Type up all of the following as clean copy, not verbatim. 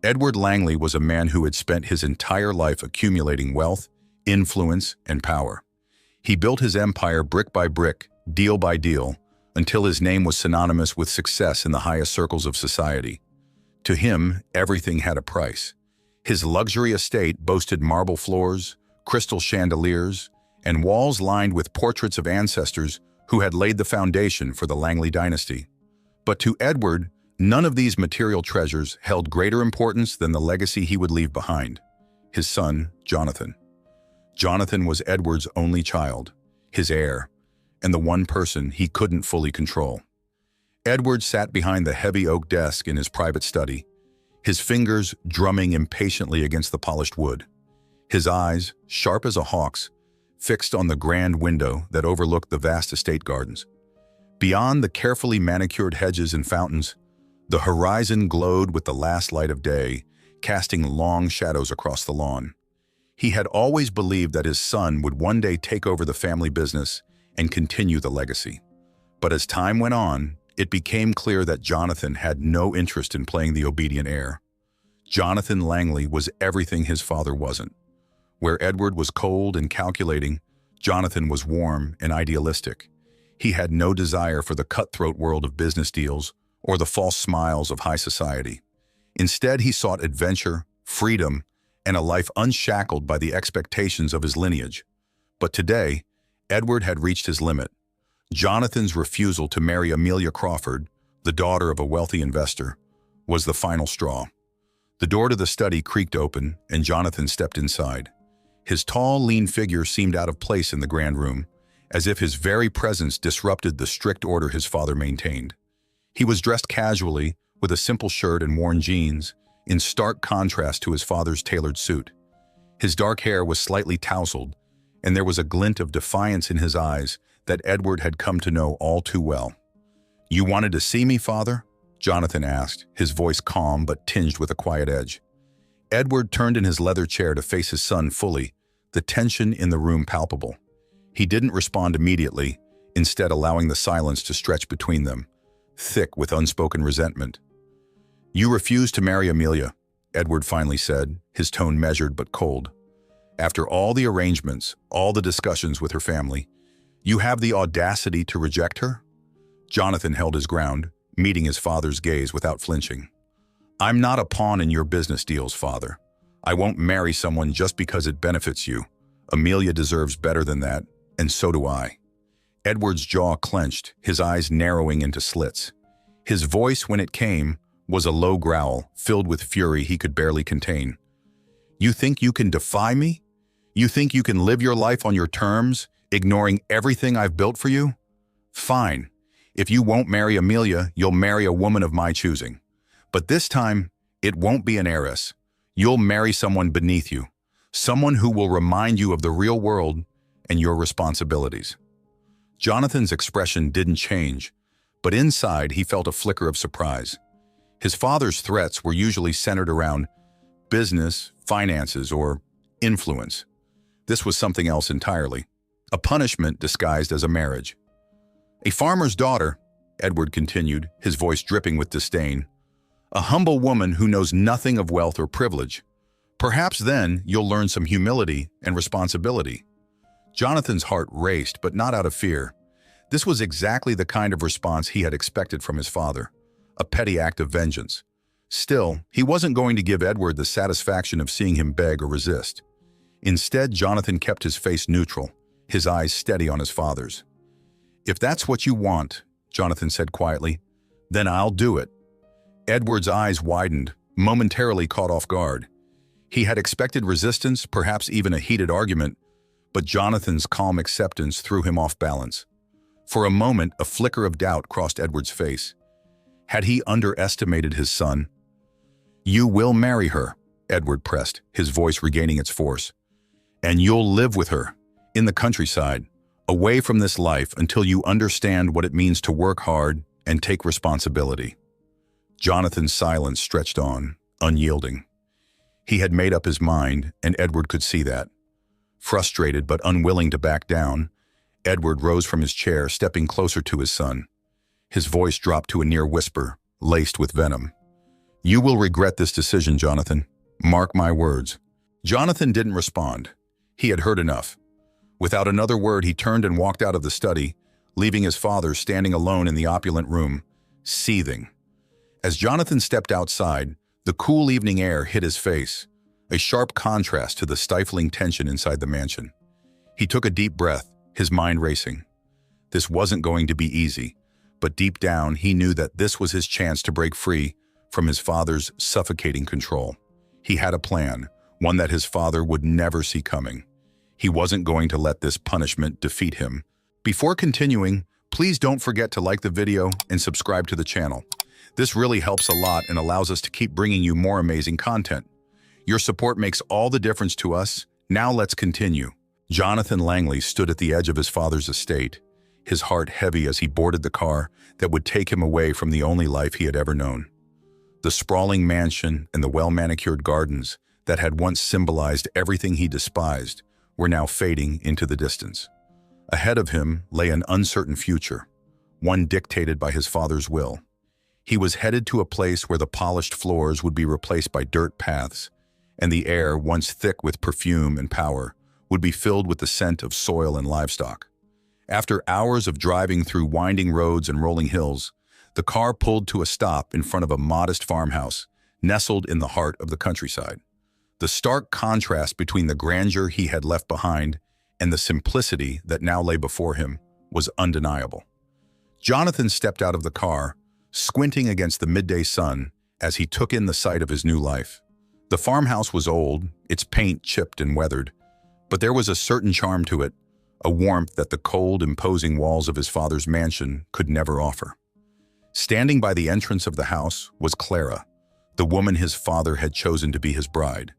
Edward Langley was a man who had spent his entire life accumulating wealth, influence, and power. He built his empire brick by brick, deal by deal, until his name was synonymous with success in the highest circles of society. To him, everything had a price. His luxury estate boasted marble floors, crystal chandeliers, and walls lined with portraits of ancestors who had laid the foundation for the Langley dynasty. But to Edward, none of these material treasures held greater importance than the legacy he would leave behind: his son, Jonathan. Jonathan was Edward's only child, his heir, and the one person he couldn't fully control. Edward sat behind the heavy oak desk in his private study, his fingers drumming impatiently against the polished wood. His eyes, sharp as a hawk's, fixed on the grand window that overlooked the vast estate gardens. Beyond the carefully manicured hedges and fountains, the horizon glowed with the last light of day, casting long shadows across the lawn. He had always believed that his son would one day take over the family business and continue the legacy. But as time went on, it became clear that Jonathan had no interest in playing the obedient heir. Jonathan Langley was everything his father wasn't. Where Edward was cold and calculating, Jonathan was warm and idealistic. He had no desire for the cutthroat world of business deals or the false smiles of high society. Instead, he sought adventure, freedom, and a life unshackled by the expectations of his lineage. But today, Edward had reached his limit. Jonathan's refusal to marry Amelia Crawford, the daughter of a wealthy investor, was the final straw. The door to the study creaked open, and Jonathan stepped inside. His tall, lean figure seemed out of place in the grand room, as if his very presence disrupted the strict order his father maintained. He was dressed casually, with a simple shirt and worn jeans, in stark contrast to his father's tailored suit. His dark hair was slightly tousled, and there was a glint of defiance in his eyes that Edward had come to know all too well. "You wanted to see me, father?" Jonathan asked, his voice calm but tinged with a quiet edge. Edward turned in his leather chair to face his son fully, the tension in the room palpable. He didn't respond immediately, instead allowing the silence to stretch between them, thick with unspoken resentment. "You refused to marry Amelia," Edward finally said, his tone measured but cold. "After all the arrangements, all the discussions with her family, you have the audacity to reject her?" Jonathan held his ground, meeting his father's gaze without flinching. "I'm not a pawn in your business deals, father. I won't marry someone just because it benefits you. Amelia deserves better than that, and so do I." Edward's jaw clenched, his eyes narrowing into slits. His voice, when it came, was a low growl, filled with fury he could barely contain. "You think you can defy me? You think you can live your life on your terms, ignoring everything I've built for you? Fine. If you won't marry Amelia, you'll marry a woman of my choosing. But this time, it won't be an heiress. You'll marry someone beneath you, someone who will remind you of the real world and your responsibilities." Jonathan's expression didn't change, but inside he felt a flicker of surprise. His father's threats were usually centered around business, finances, or influence. This was something else entirely, a punishment disguised as a marriage. "A farmer's daughter," Edward continued, his voice dripping with disdain. "A humble woman who knows nothing of wealth or privilege. Perhaps then you'll learn some humility and responsibility." Jonathan's heart raced, but not out of fear. This was exactly the kind of response he had expected from his father, a petty act of vengeance. Still, he wasn't going to give Edward the satisfaction of seeing him beg or resist. Instead, Jonathan kept his face neutral, his eyes steady on his father's. "If that's what you want," Jonathan said quietly, "then I'll do it." Edward's eyes widened, momentarily caught off guard. He had expected resistance, perhaps even a heated argument, but Jonathan's calm acceptance threw him off balance. For a moment, a flicker of doubt crossed Edward's face. Had he underestimated his son? "You will marry her," Edward pressed, his voice regaining its force. "And you'll live with her, in the countryside, away from this life until you understand what it means to work hard and take responsibility." Jonathan's silence stretched on, unyielding. He had made up his mind, and Edward could see that. Frustrated but unwilling to back down, Edward rose from his chair, stepping closer to his son. His voice dropped to a near whisper, laced with venom. You will regret this decision, Jonathan. Mark my words. Jonathan didn't respond. He had heard enough. Without another word, he turned and walked out of the study, leaving his father standing alone in the opulent room, seething. As Jonathan stepped outside, the cool evening air hit his face, a sharp contrast to the stifling tension inside the mansion. He took a deep breath, his mind racing. This wasn't going to be easy, but deep down he knew that this was his chance to break free from his father's suffocating control. He had a plan, one that his father would never see coming. He wasn't going to let this punishment defeat him. Before continuing, please don't forget to like the video and subscribe to the channel. This really helps a lot and allows us to keep bringing you more amazing content. Your support makes all the difference to us. Now let's continue. Jonathan Langley stood at the edge of his father's estate, his heart heavy as he boarded the car that would take him away from the only life he had ever known. The sprawling mansion and the well-manicured gardens that had once symbolized everything he despised were now fading into the distance. Ahead of him lay an uncertain future, one dictated by his father's will. He was headed to a place where the polished floors would be replaced by dirt paths, and the air, once thick with perfume and power, would be filled with the scent of soil and livestock. After hours of driving through winding roads and rolling hills, the car pulled to a stop in front of a modest farmhouse, nestled in the heart of the countryside. The stark contrast between the grandeur he had left behind and the simplicity that now lay before him was undeniable. Jonathan stepped out of the car, squinting against the midday sun as he took in the sight of his new life. The farmhouse was old, its paint chipped and weathered, but there was a certain charm to it, a warmth that the cold, imposing walls of his father's mansion could never offer. Standing by the entrance of the house was Clara, the woman his father had chosen to be his bride.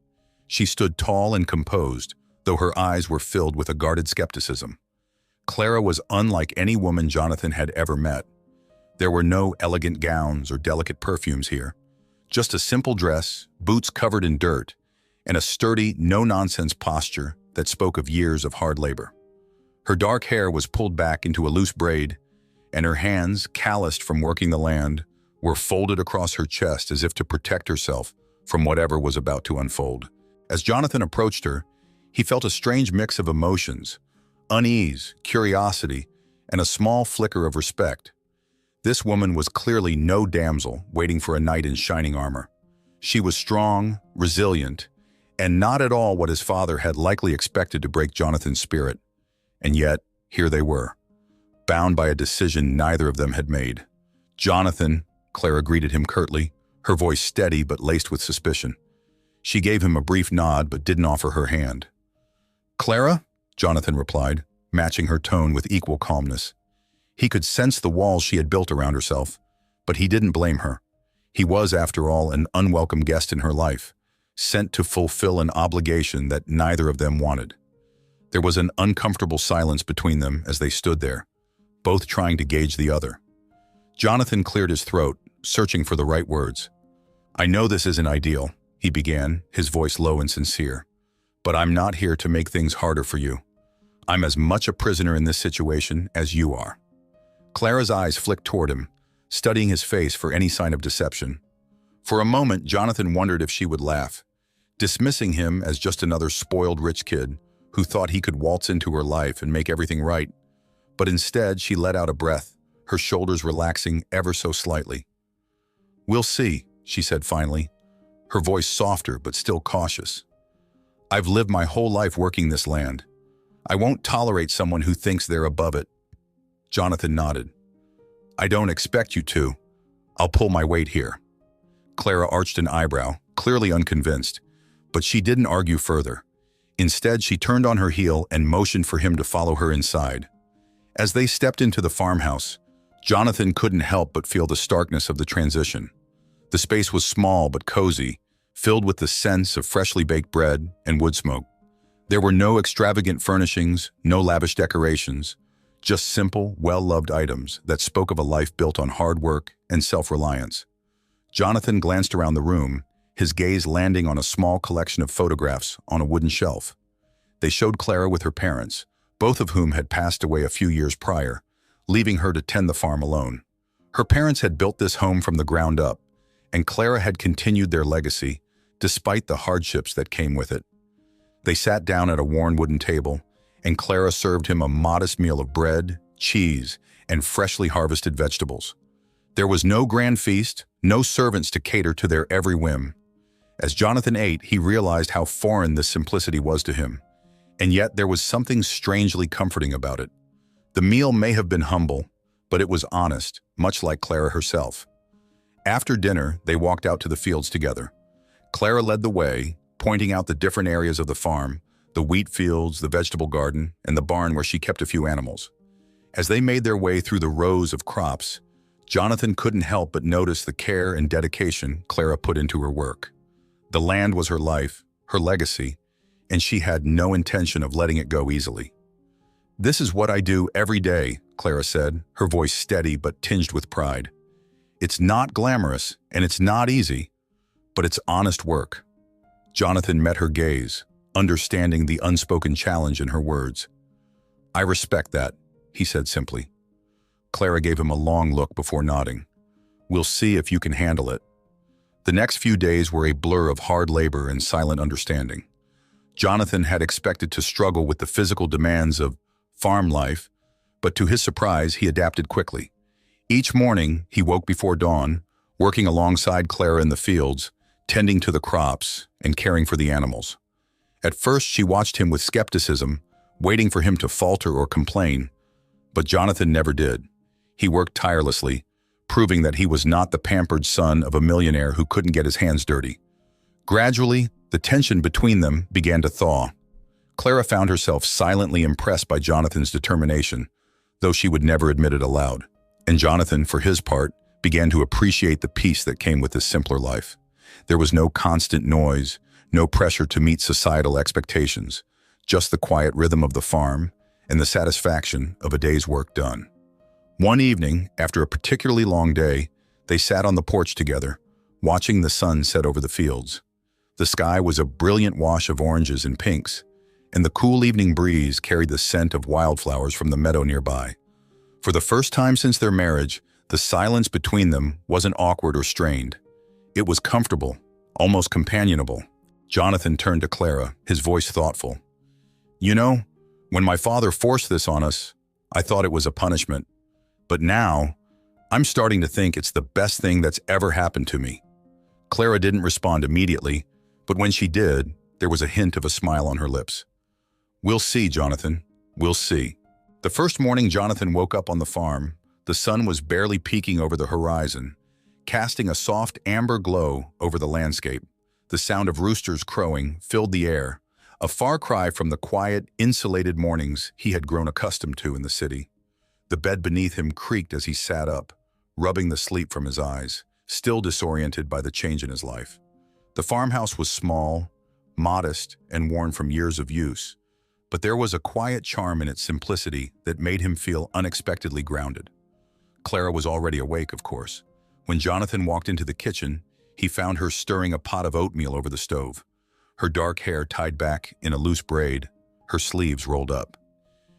She stood tall and composed, though her eyes were filled with a guarded skepticism. Clara was unlike any woman Jonathan had ever met. There were no elegant gowns or delicate perfumes here, just a simple dress, boots covered in dirt, and a sturdy, no-nonsense posture that spoke of years of hard labor. Her dark hair was pulled back into a loose braid, and her hands, calloused from working the land, were folded across her chest as if to protect herself from whatever was about to unfold. As Jonathan approached her, he felt a strange mix of emotions, unease, curiosity, and a small flicker of respect. This woman was clearly no damsel waiting for a knight in shining armor. She was strong, resilient, and not at all what his father had likely expected to break Jonathan's spirit. And yet, here they were, bound by a decision neither of them had made. "Jonathan," Clara greeted him curtly, her voice steady but laced with suspicion. She gave him a brief nod but didn't offer her hand. "Clara?" Jonathan replied, matching her tone with equal calmness. He could sense the walls she had built around herself, but he didn't blame her. He was, after all, an unwelcome guest in her life, sent to fulfill an obligation that neither of them wanted. There was an uncomfortable silence between them as they stood there, both trying to gauge the other. Jonathan cleared his throat, searching for the right words. "I know this isn't ideal," he began, his voice low and sincere, "but I'm not here to make things harder for you. I'm as much a prisoner in this situation as you are." Clara's eyes flicked toward him, studying his face for any sign of deception. For a moment, Jonathan wondered if she would laugh, dismissing him as just another spoiled rich kid who thought he could waltz into her life and make everything right. But instead, she let out a breath, her shoulders relaxing ever so slightly. "We'll see," she said finally, her voice softer but still cautious. "I've lived my whole life working this land. I won't tolerate someone who thinks they're above it." Jonathan nodded. "I don't expect you to. I'll pull my weight here." Clara arched an eyebrow, clearly unconvinced, but she didn't argue further. Instead, she turned on her heel and motioned for him to follow her inside. As they stepped into the farmhouse, Jonathan couldn't help but feel the starkness of the transition. The space was small but cozy, filled with the scents of freshly baked bread and wood smoke. There were no extravagant furnishings, no lavish decorations, just simple, well-loved items that spoke of a life built on hard work and self-reliance. Jonathan glanced around the room, his gaze landing on a small collection of photographs on a wooden shelf. They showed Clara with her parents, both of whom had passed away a few years prior, leaving her to tend the farm alone. Her parents had built this home from the ground up, and Clara had continued their legacy, despite the hardships that came with it. They sat down at a worn wooden table, and Clara served him a modest meal of bread, cheese, and freshly harvested vegetables. There was no grand feast, no servants to cater to their every whim. As Jonathan ate, he realized how foreign this simplicity was to him, and yet there was something strangely comforting about it. The meal may have been humble, but it was honest, much like Clara herself. After dinner, they walked out to the fields together. Clara led the way, pointing out the different areas of the farm, the wheat fields, the vegetable garden, and the barn where she kept a few animals. As they made their way through the rows of crops, Jonathan couldn't help but notice the care and dedication Clara put into her work. The land was her life, her legacy, and she had no intention of letting it go easily. "This is what I do every day," Clara said, her voice steady but tinged with pride. "It's not glamorous, and it's not easy, but it's honest work." Jonathan met her gaze, understanding the unspoken challenge in her words. "I respect that," he said simply. Clara gave him a long look before nodding. "We'll see if you can handle it." The next few days were a blur of hard labor and silent understanding. Jonathan had expected to struggle with the physical demands of farm life, but to his surprise, he adapted quickly. Each morning, he woke before dawn, working alongside Clara in the fields, tending to the crops and caring for the animals. At first, she watched him with skepticism, waiting for him to falter or complain, but Jonathan never did. He worked tirelessly, proving that he was not the pampered son of a millionaire who couldn't get his hands dirty. Gradually, the tension between them began to thaw. Clara found herself silently impressed by Jonathan's determination, though she would never admit it aloud. And Jonathan, for his part, began to appreciate the peace that came with this simpler life. There was no constant noise, no pressure to meet societal expectations, just the quiet rhythm of the farm and the satisfaction of a day's work done. One evening, after a particularly long day, they sat on the porch together, watching the sun set over the fields. The sky was a brilliant wash of oranges and pinks, and the cool evening breeze carried the scent of wildflowers from the meadow nearby. For the first time since their marriage, the silence between them wasn't awkward or strained. It was comfortable, almost companionable. Jonathan turned to Clara, his voice thoughtful. "You know, when my father forced this on us, I thought it was a punishment. But now, I'm starting to think it's the best thing that's ever happened to me." Clara didn't respond immediately, but when she did, there was a hint of a smile on her lips. "We'll see, Jonathan. We'll see." The first morning Jonathan woke up on the farm, the sun was barely peeking over the horizon, casting a soft amber glow over the landscape. The sound of roosters crowing filled the air, a far cry from the quiet, insulated mornings he had grown accustomed to in the city. The bed beneath him creaked as he sat up, rubbing the sleep from his eyes, still disoriented by the change in his life. The farmhouse was small, modest, and worn from years of use, but there was a quiet charm in its simplicity that made him feel unexpectedly grounded. Clara was already awake, of course. When Jonathan walked into the kitchen, he found her stirring a pot of oatmeal over the stove, her dark hair tied back in a loose braid, her sleeves rolled up.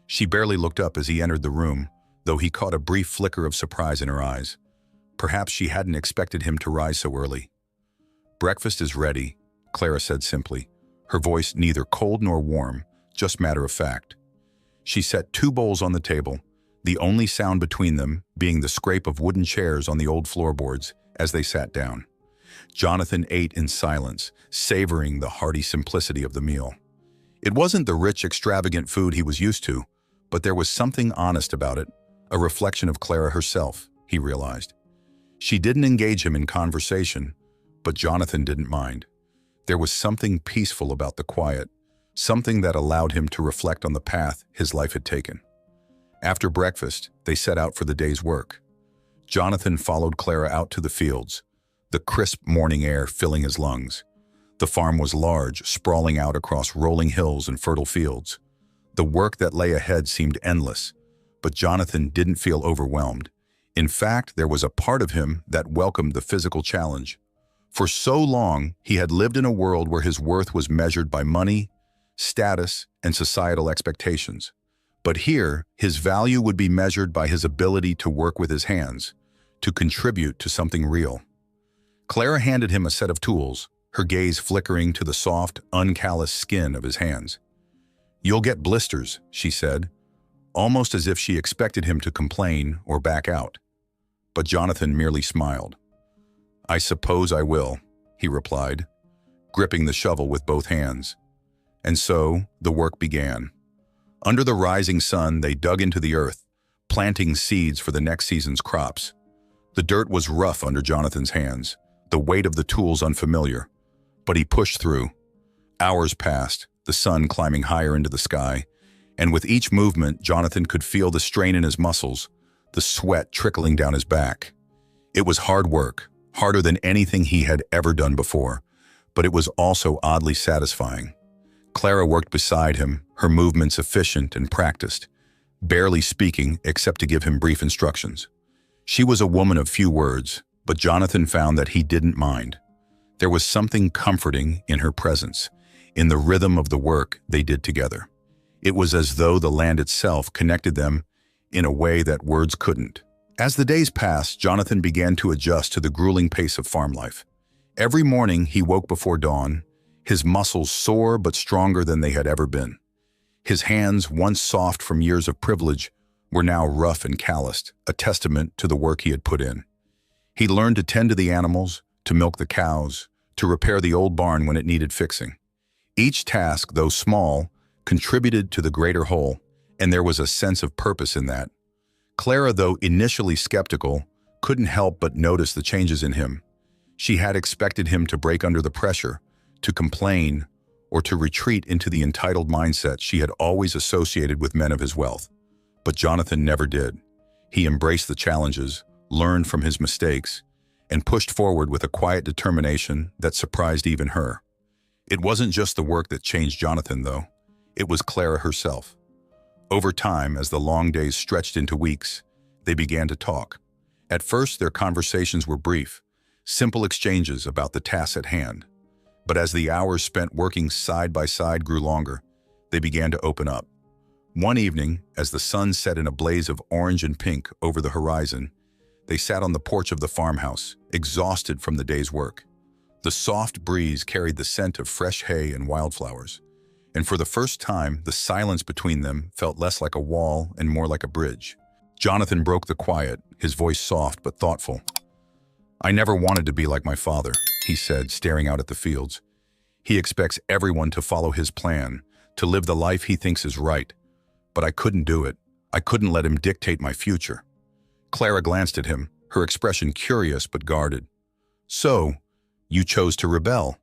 She barely looked up as he entered the room, though he caught a brief flicker of surprise in her eyes. Perhaps she hadn't expected him to rise so early. "Breakfast is ready," Clara said simply, her voice neither cold nor warm, just matter of fact. She set 2 bowls on the table, the only sound between them being the scrape of wooden chairs on the old floorboards as they sat down. Jonathan ate in silence, savoring the hearty simplicity of the meal. It wasn't the rich, extravagant food he was used to, but there was something honest about it, a reflection of Clara herself, he realized. She didn't engage him in conversation, but Jonathan didn't mind. There was something peaceful about the quiet, something that allowed him to reflect on the path his life had taken. After breakfast, they set out for the day's work. Jonathan followed Clara out to the fields, the crisp morning air filling his lungs. The farm was large, sprawling out across rolling hills and fertile fields. The work that lay ahead seemed endless, but Jonathan didn't feel overwhelmed. In fact, there was a part of him that welcomed the physical challenge. For so long, he had lived in a world where his worth was measured by money, status, and societal expectations. But here, his value would be measured by his ability to work with his hands, to contribute to something real. Clara handed him a set of tools, her gaze flickering to the soft, uncalloused skin of his hands. "You'll get blisters," she said, almost as if she expected him to complain or back out. But Jonathan merely smiled. "I suppose I will," he replied, gripping the shovel with both hands. And so the work began. Under the rising sun, they dug into the earth, planting seeds for the next season's crops. The dirt was rough under Jonathan's hands, the weight of the tools unfamiliar, but he pushed through. Hours passed, the sun climbing higher into the sky, and with each movement, Jonathan could feel the strain in his muscles, the sweat trickling down his back. It was hard work, harder than anything he had ever done before, but it was also oddly satisfying. Clara worked beside him, her movements efficient and practiced, barely speaking except to give him brief instructions. She was a woman of few words, but Jonathan found that he didn't mind. There was something comforting in her presence, in the rhythm of the work they did together. It was as though the land itself connected them in a way that words couldn't. As the days passed, Jonathan began to adjust to the grueling pace of farm life. Every morning he woke before dawn, his muscles sore but stronger than they had ever been. His hands, once soft from years of privilege, were now rough and calloused, a testament to the work he had put in. He learned to tend to the animals, to milk the cows, to repair the old barn when it needed fixing. Each task, though small, contributed to the greater whole, and there was a sense of purpose in that. Clara, though initially skeptical, couldn't help but notice the changes in him. She had expected him to break under the pressure, to complain, or to retreat into the entitled mindset she had always associated with men of his wealth. But Jonathan never did. He embraced the challenges, learned from his mistakes, and pushed forward with a quiet determination that surprised even her. It wasn't just the work that changed Jonathan, though. It was Clara herself. Over time, as the long days stretched into weeks, they began to talk. At first, their conversations were brief, simple exchanges about the tasks at hand. But as the hours spent working side by side grew longer, they began to open up. One evening, as the sun set in a blaze of orange and pink over the horizon, they sat on the porch of the farmhouse, exhausted from the day's work. The soft breeze carried the scent of fresh hay and wildflowers, and for the first time, the silence between them felt less like a wall and more like a bridge. Jonathan broke the quiet, his voice soft but thoughtful. "I never wanted to be like my father," he said, staring out at the fields. "He expects everyone to follow his plan, to live the life he thinks is right. But I couldn't do it. I couldn't let him dictate my future." Clara glanced at him, her expression curious but guarded. "So, you chose to rebel?"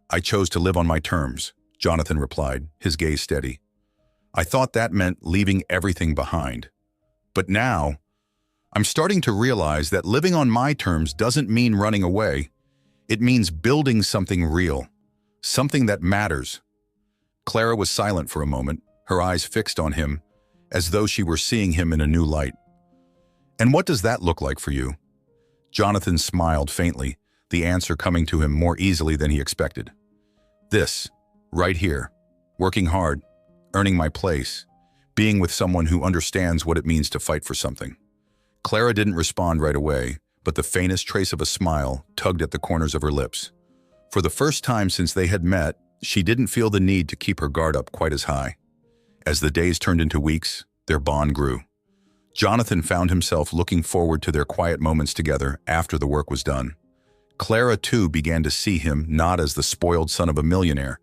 "I chose to live on my terms," Jonathan replied, his gaze steady. "I thought that meant leaving everything behind. But now, I'm starting to realize that living on my terms doesn't mean running away. It means building something real, something that matters." Clara was silent for a moment, her eyes fixed on him, as though she were seeing him in a new light. "And what does that look like for you?" Jonathan smiled faintly, the answer coming to him more easily than he expected. "This, right here, working hard, earning my place, being with someone who understands what it means to fight for something." Clara didn't respond right away, but the faintest trace of a smile tugged at the corners of her lips. For the first time since they had met, she didn't feel the need to keep her guard up quite as high. As the days turned into weeks, their bond grew. Jonathan found himself looking forward to their quiet moments together after the work was done. Clara, too, began to see him not as the spoiled son of a millionaire,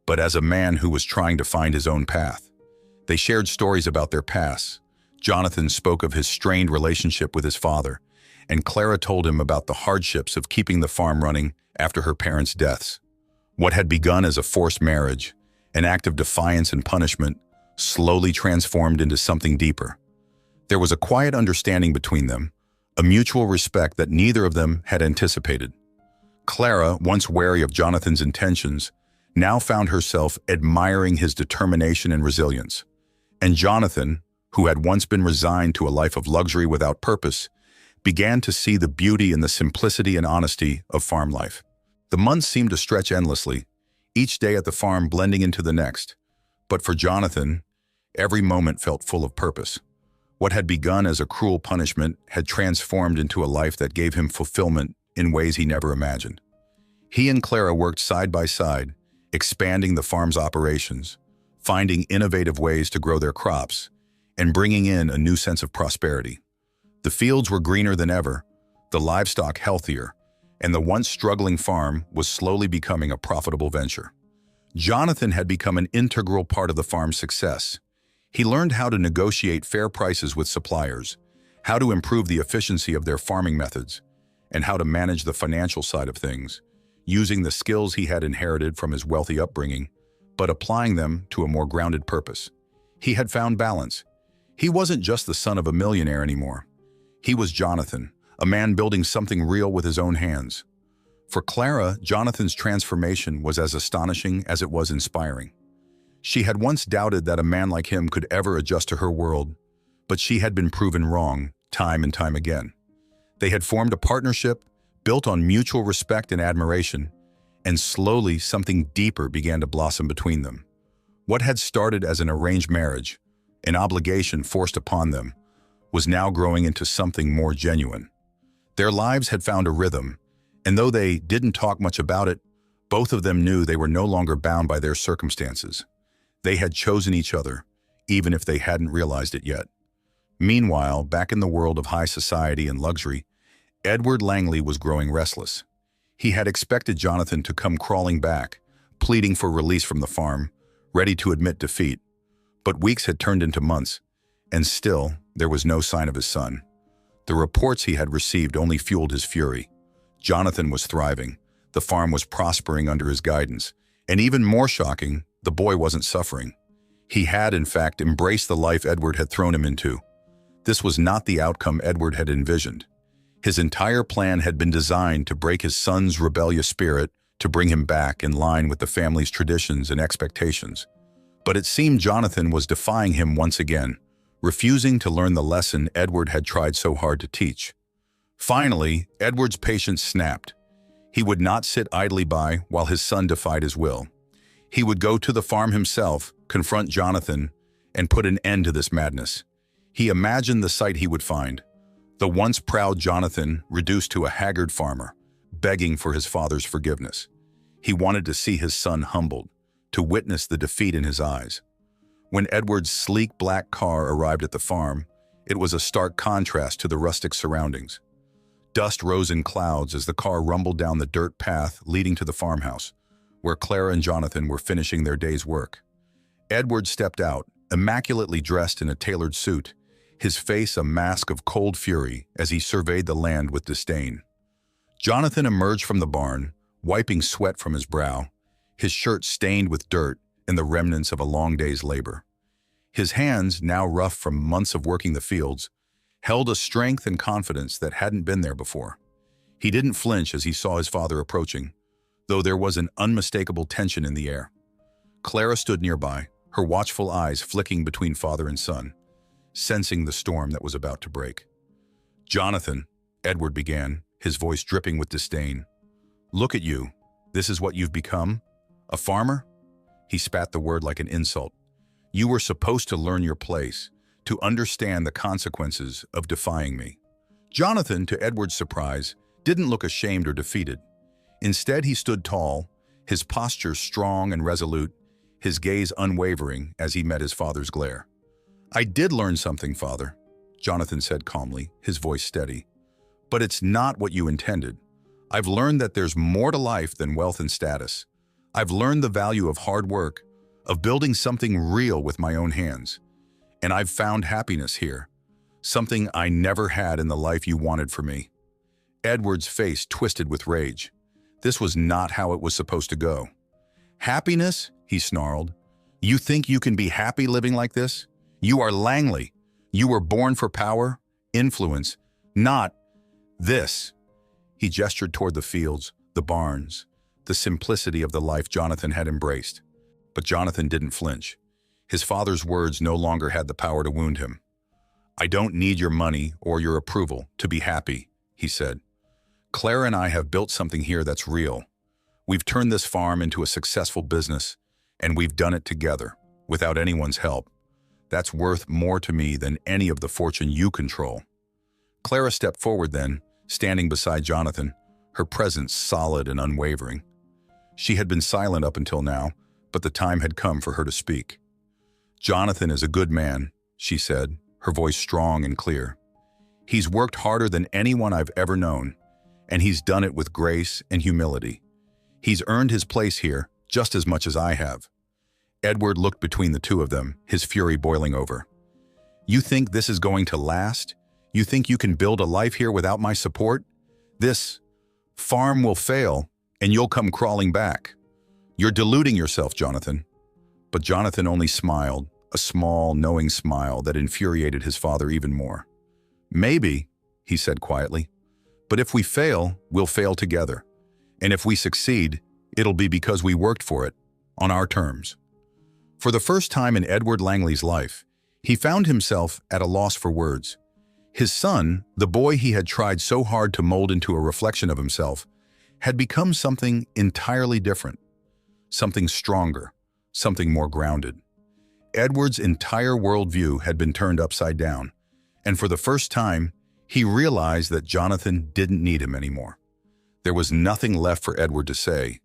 but as a man who was trying to find his own path. They shared stories about their pasts. Jonathan spoke of his strained relationship with his father, and Clara told him about the hardships of keeping the farm running after her parents' deaths. What had begun as a forced marriage, an act of defiance and punishment, slowly transformed into something deeper. There was a quiet understanding between them, a mutual respect that neither of them had anticipated. Clara, once wary of Jonathan's intentions, now found herself admiring his determination and resilience. And Jonathan, who had once been resigned to a life of luxury without purpose, began to see the beauty in the simplicity and honesty of farm life. The months seemed to stretch endlessly, each day at the farm blending into the next. But for Jonathan, every moment felt full of purpose. What had begun as a cruel punishment had transformed into a life that gave him fulfillment in ways he never imagined. He and Clara worked side by side, expanding the farm's operations, finding innovative ways to grow their crops, and bringing in a new sense of prosperity. The fields were greener than ever, the livestock healthier, and the once struggling farm was slowly becoming a profitable venture. Jonathan had become an integral part of the farm's success. He learned how to negotiate fair prices with suppliers, how to improve the efficiency of their farming methods, and how to manage the financial side of things, using the skills he had inherited from his wealthy upbringing, but applying them to a more grounded purpose. He had found balance. He wasn't just the son of a millionaire anymore. He was Jonathan, a man building something real with his own hands. For Clara, Jonathan's transformation was as astonishing as it was inspiring. She had once doubted that a man like him could ever adjust to her world, but she had been proven wrong time and time again. They had formed a partnership built on mutual respect and admiration, and slowly something deeper began to blossom between them. What had started as an arranged marriage, an obligation forced upon them, was now growing into something more genuine. Their lives had found a rhythm, and though they didn't talk much about it, both of them knew they were no longer bound by their circumstances. They had chosen each other, even if they hadn't realized it yet. Meanwhile, back in the world of high society and luxury, Edward Langley was growing restless. He had expected Jonathan to come crawling back, pleading for release from the farm, ready to admit defeat. But weeks had turned into months, and still there was no sign of his son. The reports he had received only fueled his fury. Jonathan was thriving, the farm was prospering under his guidance, and even more shocking, the boy wasn't suffering. He had, in fact, embraced the life Edward had thrown him into. This was not the outcome Edward had envisioned. His entire plan had been designed to break his son's rebellious spirit, to bring him back in line with the family's traditions and expectations. But it seemed Jonathan was defying him once again, refusing to learn the lesson Edward had tried so hard to teach. Finally, Edward's patience snapped. He would not sit idly by while his son defied his will. He would go to the farm himself, confront Jonathan, and put an end to this madness. He imagined the sight he would find: the once proud Jonathan reduced to a haggard farmer, begging for his father's forgiveness. He wanted to see his son humbled, to witness the defeat in his eyes. When Edward's sleek black car arrived at the farm, it was a stark contrast to the rustic surroundings. Dust rose in clouds as the car rumbled down the dirt path leading to the farmhouse, where Clara and Jonathan were finishing their day's work. Edward stepped out, immaculately dressed in a tailored suit, his face a mask of cold fury as he surveyed the land with disdain. Jonathan emerged from the barn, wiping sweat from his brow, his shirt stained with dirt and the remnants of a long day's labor. His hands, now rough from months of working the fields, held a strength and confidence that hadn't been there before. He didn't flinch as he saw his father approaching, though there was an unmistakable tension in the air. Clara stood nearby, her watchful eyes flicking between father and son, sensing the storm that was about to break. "Jonathan," Edward began, his voice dripping with disdain. "Look at you. This is what you've become? A farmer?" He spat the word like an insult. "You were supposed to learn your place, to understand the consequences of defying me." Jonathan, to Edward's surprise, didn't look ashamed or defeated. Instead, he stood tall, his posture strong and resolute, his gaze unwavering as he met his father's glare. "I did learn something, Father," Jonathan said calmly, his voice steady. "But it's not what you intended. I've learned that there's more to life than wealth and status. I've learned the value of hard work, of building something real with my own hands. And I've found happiness here, something I never had in the life you wanted for me." Edward's face twisted with rage. This was not how it was supposed to go. "Happiness?" he snarled. "You think you can be happy living like this? You are Langley. You were born for power, influence, not this." He gestured toward the fields, the barns, the simplicity of the life Jonathan had embraced. But Jonathan didn't flinch. His father's words no longer had the power to wound him. "I don't need your money or your approval to be happy," he said. "Clara and I have built something here that's real. We've turned this farm into a successful business, and we've done it together, without anyone's help. That's worth more to me than any of the fortune you control." Clara stepped forward then, standing beside Jonathan, her presence solid and unwavering. She had been silent up until now, but the time had come for her to speak. "Jonathan is a good man," she said, her voice strong and clear. "He's worked harder than anyone I've ever known, and he's done it with grace and humility. He's earned his place here just as much as I have." Edward looked between the two of them, his fury boiling over. "You think this is going to last? You think you can build a life here without my support? This farm will fail, and you'll come crawling back. You're deluding yourself, Jonathan." But Jonathan only smiled, a small, knowing smile that infuriated his father even more. "Maybe," he said quietly, "but if we fail, we'll fail together. And if we succeed, it'll be because we worked for it, on our terms." For the first time in Edward Langley's life, he found himself at a loss for words. His son, the boy he had tried so hard to mold into a reflection of himself, had become something entirely different, something stronger, something more grounded. Edward's entire worldview had been turned upside down, and for the first time, he realized that Jonathan didn't need him anymore. There was nothing left for Edward to say.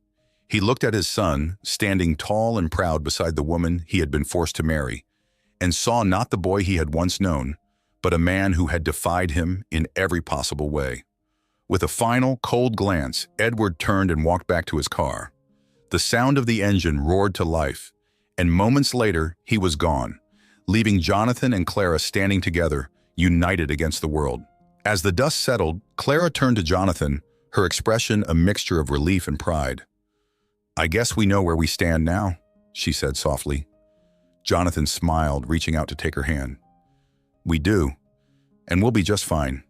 He looked at his son, standing tall and proud beside the woman he had been forced to marry, and saw not the boy he had once known, but a man who had defied him in every possible way. With a final, cold glance, Edward turned and walked back to his car. The sound of the engine roared to life, and moments later, he was gone, leaving Jonathan and Clara standing together, united against the world. As the dust settled, Clara turned to Jonathan, her expression a mixture of relief and pride. "I guess we know where we stand now," she said softly. Jonathan smiled, reaching out to take her hand. "We do, and we'll be just fine."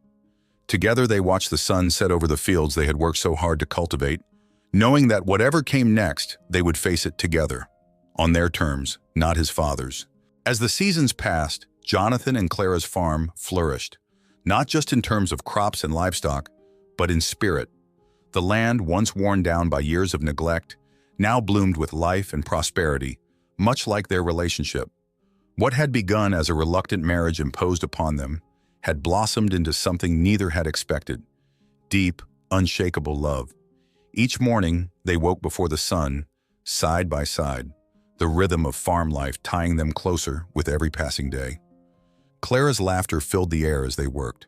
Together they watched the sun set over the fields they had worked so hard to cultivate, knowing that whatever came next, they would face it together, on their terms, not his father's. As the seasons passed, Jonathan and Clara's farm flourished, not just in terms of crops and livestock, but in spirit. The land, once worn down by years of neglect, now bloomed with life and prosperity, much like their relationship. What had begun as a reluctant marriage imposed upon them had blossomed into something neither had expected: deep, unshakable love. Each morning, they woke before the sun, side by side, the rhythm of farm life tying them closer with every passing day. Clara's laughter filled the air as they worked,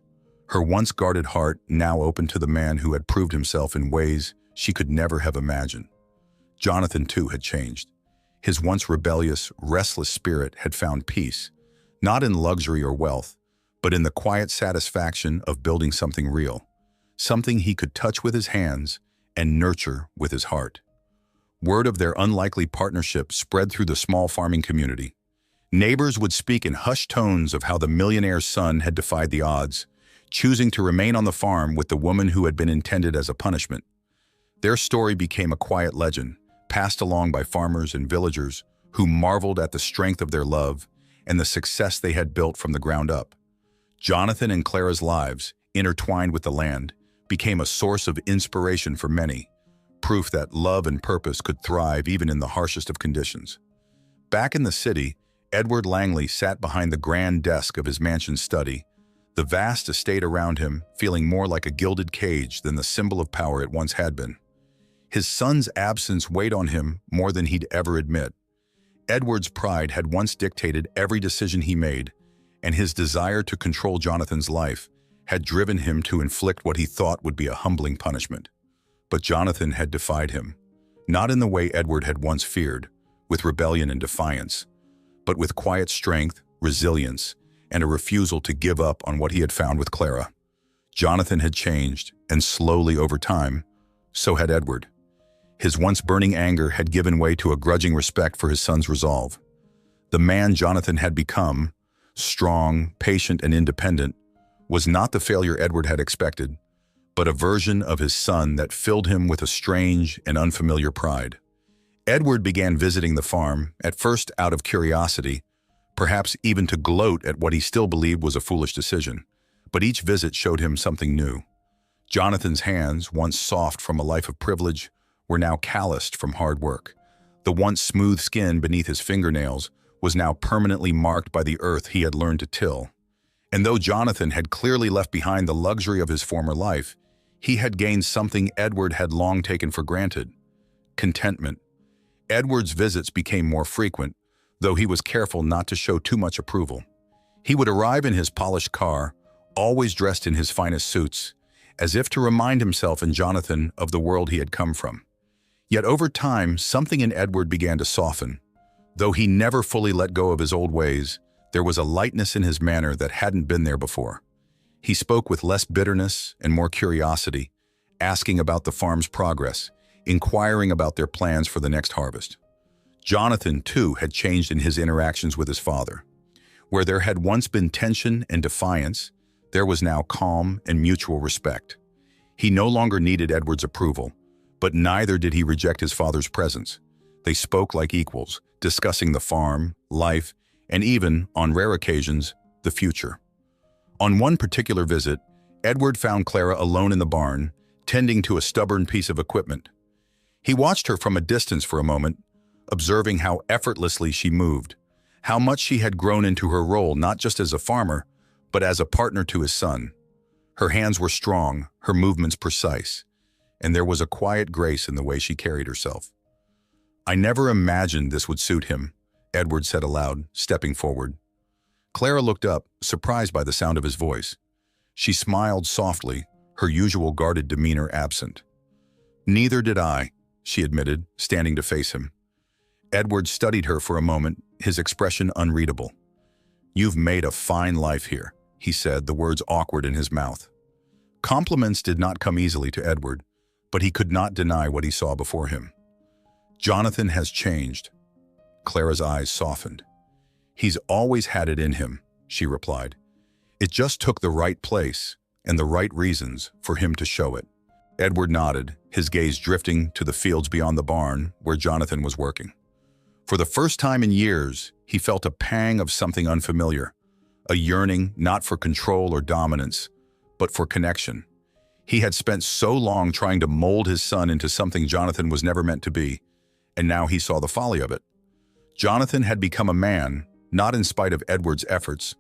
her once guarded heart now open to the man who had proved himself in ways she could never have imagined. Jonathan, too, had changed. His once rebellious, restless spirit had found peace, not in luxury or wealth, but in the quiet satisfaction of building something real, something he could touch with his hands and nurture with his heart. Word of their unlikely partnership spread through the small farming community. Neighbors would speak in hushed tones of how the millionaire's son had defied the odds, choosing to remain on the farm with the woman who had been intended as a punishment. Their story became a quiet legend, passed along by farmers and villagers who marveled at the strength of their love and the success they had built from the ground up. Jonathan and Clara's lives, intertwined with the land, became a source of inspiration for many, proof that love and purpose could thrive even in the harshest of conditions. Back in the city, Edward Langley sat behind the grand desk of his mansion study, the vast estate around him feeling more like a gilded cage than the symbol of power it once had been. His son's absence weighed on him more than he'd ever admit. Edward's pride had once dictated every decision he made, and his desire to control Jonathan's life had driven him to inflict what he thought would be a humbling punishment. But Jonathan had defied him, not in the way Edward had once feared, with rebellion and defiance, but with quiet strength, resilience, and a refusal to give up on what he had found with Clara. Jonathan had changed, and slowly over time, so had Edward. His once burning anger had given way to a grudging respect for his son's resolve. The man Jonathan had become, strong, patient, and independent, was not the failure Edward had expected, but a version of his son that filled him with a strange and unfamiliar pride. Edward began visiting the farm, at first out of curiosity, perhaps even to gloat at what he still believed was a foolish decision, but each visit showed him something new. Jonathan's hands, once soft from a life of privilege, were now calloused from hard work. The once smooth skin beneath his fingernails was now permanently marked by the earth he had learned to till. And though Jonathan had clearly left behind the luxury of his former life, He had gained something Edward had long taken for granted: contentment. Edward's visits became more frequent, though he was careful not to show too much approval. He would arrive in his polished car, always dressed in his finest suits, as if to remind himself and Jonathan of the world he had come from. Yet over time, something in Edward began to soften. Though he never fully let go of his old ways, there was a lightness in his manner that hadn't been there before. He spoke with less bitterness and more curiosity, asking about the farm's progress, inquiring about their plans for the next harvest. Jonathan, too, had changed in his interactions with his father. Where there had once been tension and defiance, there was now calm and mutual respect. He no longer needed Edward's approval, but neither did he reject his father's presence. They spoke like equals, discussing the farm, life, and even, on rare occasions, the future. On one particular visit, Edward found Clara alone in the barn, tending to a stubborn piece of equipment. He watched her from a distance for a moment, observing how effortlessly she moved, how much she had grown into her role not just as a farmer, but as a partner to his son. Her hands were strong, her movements precise, and there was a quiet grace in the way she carried herself. "I never imagined this would suit him," Edward said aloud, stepping forward. Clara looked up, surprised by the sound of his voice. She smiled softly, her usual guarded demeanor absent. "Neither did I," she admitted, standing to face him. Edward studied her for a moment, his expression unreadable. "You've made a fine life here," he said, the words awkward in his mouth. Compliments did not come easily to Edward, but he could not deny what he saw before him. "Jonathan has changed." Clara's eyes softened. "He's always had it in him," she replied. "It just took the right place and the right reasons for him to show it." Edward nodded, his gaze drifting to the fields beyond the barn where Jonathan was working. For the first time in years, he felt a pang of something unfamiliar, a yearning not for control or dominance, but for connection. He had spent so long trying to mold his son into something Jonathan was never meant to be, and now he saw the folly of it. Jonathan had become a man, not in spite of Edward's efforts,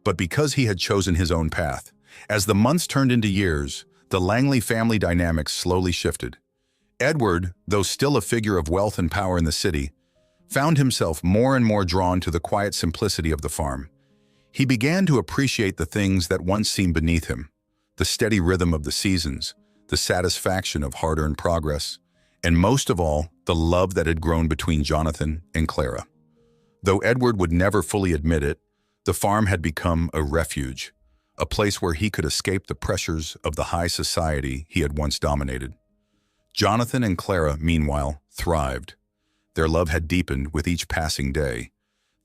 but because he had chosen his own path. As the months turned into years, the Langley family dynamics slowly shifted. Edward, though still a figure of wealth and power in the city, found himself more and more drawn to the quiet simplicity of the farm. He began to appreciate the things that once seemed beneath him: the steady rhythm of the seasons, the satisfaction of hard-earned progress, and most of all, the love that had grown between Jonathan and Clara. Though Edward would never fully admit it, the farm had become a refuge, a place where he could escape the pressures of the high society he had once dominated. Jonathan and Clara, meanwhile, thrived. Their love had deepened with each passing day,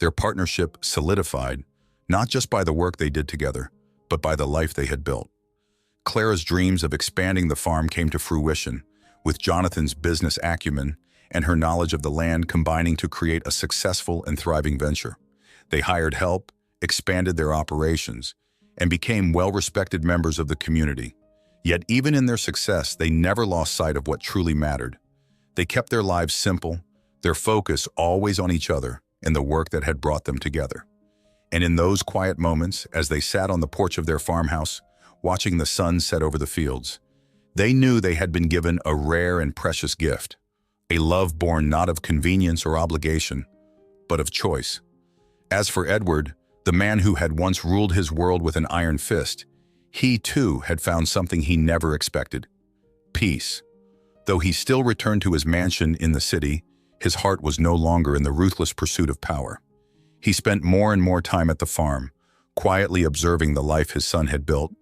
their partnership solidified, not just by the work they did together, but by the life they had built. Clara's dreams of expanding the farm came to fruition, with Jonathan's business acumen and her knowledge of the land combining to create a successful and thriving venture. They hired help, expanded their operations, and became well-respected members of the community. Yet even in their success, they never lost sight of what truly mattered. They kept their lives simple, their focus always on each other and the work that had brought them together. And in those quiet moments, as they sat on the porch of their farmhouse, watching the sun set over the fields, they knew they had been given a rare and precious gift, a love born not of convenience or obligation, but of choice. As for Edward, the man who had once ruled his world with an iron fist, he too had found something he never expected: peace. Though he still returned to his mansion in the city, his heart was no longer in the ruthless pursuit of power. He spent more and more time at the farm, quietly observing the life his son had built,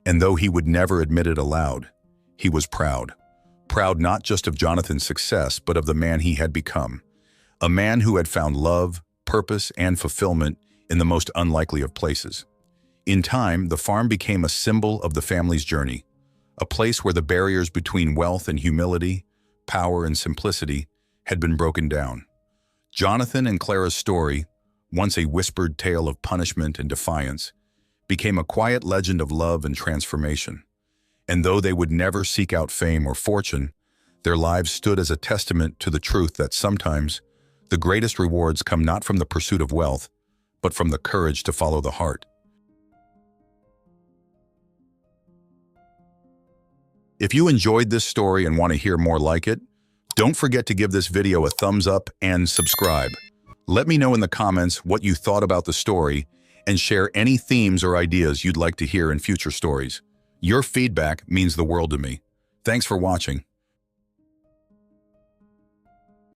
and though he would never admit it aloud, he was proud. Proud not just of Jonathan's success, but of the man he had become. A man who had found love, purpose, and fulfillment in the most unlikely of places. In time, the farm became a symbol of the family's journey, a place where the barriers between wealth and humility, power and simplicity, had been broken down. Jonathan and Clara's story, once a whispered tale of punishment and defiance, became a quiet legend of love and transformation. And though they would never seek out fame or fortune, their lives stood as a testament to the truth that sometimes the greatest rewards come not from the pursuit of wealth, but from the courage to follow the heart. If you enjoyed this story and want to hear more like it, don't forget to give this video a thumbs up and subscribe. Let me know in the comments what you thought about the story and share any themes or ideas you'd like to hear in future stories. Your feedback means the world to me. Thanks for watching.